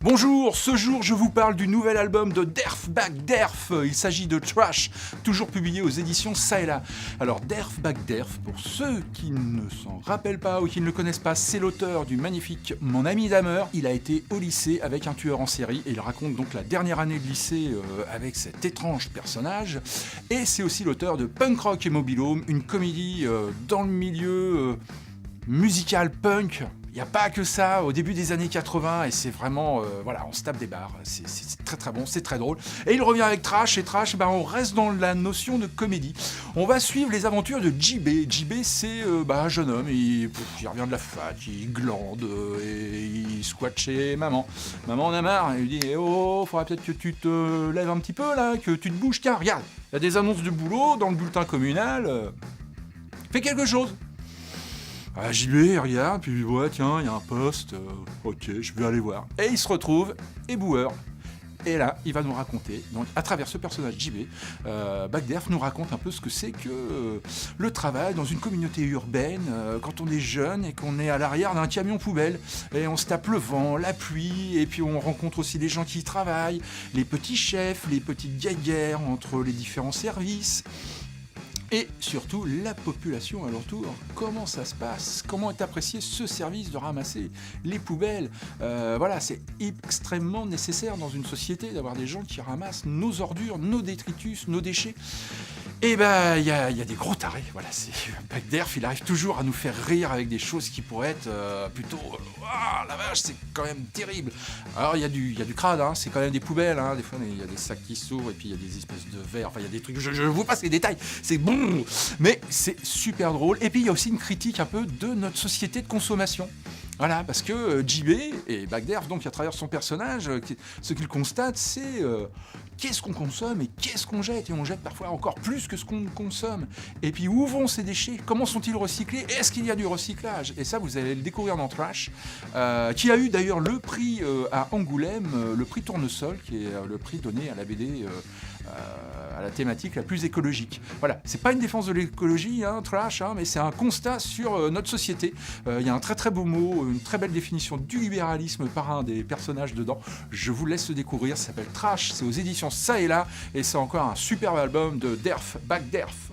Bonjour, ce jour je vous parle du nouvel album de Derf Back Derf. Il s'agit de Trash, toujours publié aux éditions Ça et Là. Alors Derf Back Derf, pour ceux qui ne s'en rappellent pas ou qui ne le connaissent pas, c'est l'auteur du magnifique Mon ami Dahmer. Il a été au lycée avec un tueur en série et il raconte donc la dernière année de lycée avec cet étrange personnage. Et c'est aussi l'auteur de Punk Rock et Mobile Home, une comédie dans le milieu musical punk. Il n'y a pas que ça, au début des années 80, et c'est vraiment, voilà, on se tape des barres, c'est très très bon, c'est très drôle. Et il revient avec Trash, et Trash, on reste dans la notion de comédie. On va suivre les aventures de JB. JB, c'est un jeune homme, il revient de la fac, il glande, et il squatte chez maman. Maman en a marre, elle lui dit oh, faudra peut-être que tu te lèves un petit peu là, que tu te bouges, car regarde, il y a des annonces de boulot dans le bulletin communal, fais quelque chose. Ah, j'y vais, il regarde, puis ouais, tiens, il y a un poste, ok, je vais aller voir. Et il se retrouve éboueur. Et là, il va nous raconter, donc à travers ce personnage JB, Back Derf nous raconte un peu ce que c'est que le travail dans une communauté urbaine, quand on est jeune et qu'on est à l'arrière d'un camion poubelle, et on se tape le vent, la pluie, et puis on rencontre aussi les gens qui y travaillent, les petits chefs, les petites guéguerres entre les différents services. Et surtout, la population alentour, comment ça se passe, comment est apprécié ce service de ramasser les poubelles. Voilà, c'est extrêmement nécessaire dans une société d'avoir des gens qui ramassent nos ordures, nos détritus, nos déchets. Et il y a des gros tarés, voilà, c'est Back Derf, il arrive toujours à nous faire rire avec des choses qui pourraient être plutôt la vache, c'est quand même terrible. Alors il y a du crade, hein, c'est quand même des poubelles, hein, des fois il y a des sacs qui s'ouvrent et puis il y a des espèces de verres, enfin il y a des trucs, je vous passe les détails, c'est bon, mais c'est super drôle. Et puis il y a aussi une critique un peu de notre société de consommation. Voilà, parce que JB et Back Derf, donc à travers son personnage, ce qu'il constate, c'est qu'est-ce qu'on consomme et qu'est-ce qu'on jette. Et on jette parfois encore plus que ce qu'on consomme. Et puis où vont ces déchets? Comment sont-ils recyclés? Est-ce qu'il y a du recyclage? Et ça, vous allez le découvrir dans Trash, qui a eu d'ailleurs le prix à Angoulême, le prix Tournesol, qui est le prix donné à la BD à la thématique la plus écologique. Voilà, c'est pas une défense de l'écologie, hein, Trash, hein, mais c'est un constat sur notre société. Il y a un très très beau mot, une très belle définition du libéralisme par un des personnages dedans. Je vous laisse le découvrir, ça s'appelle Trash, c'est aux éditions Ça et Là, et c'est encore un superbe album de Derf, Back Derf.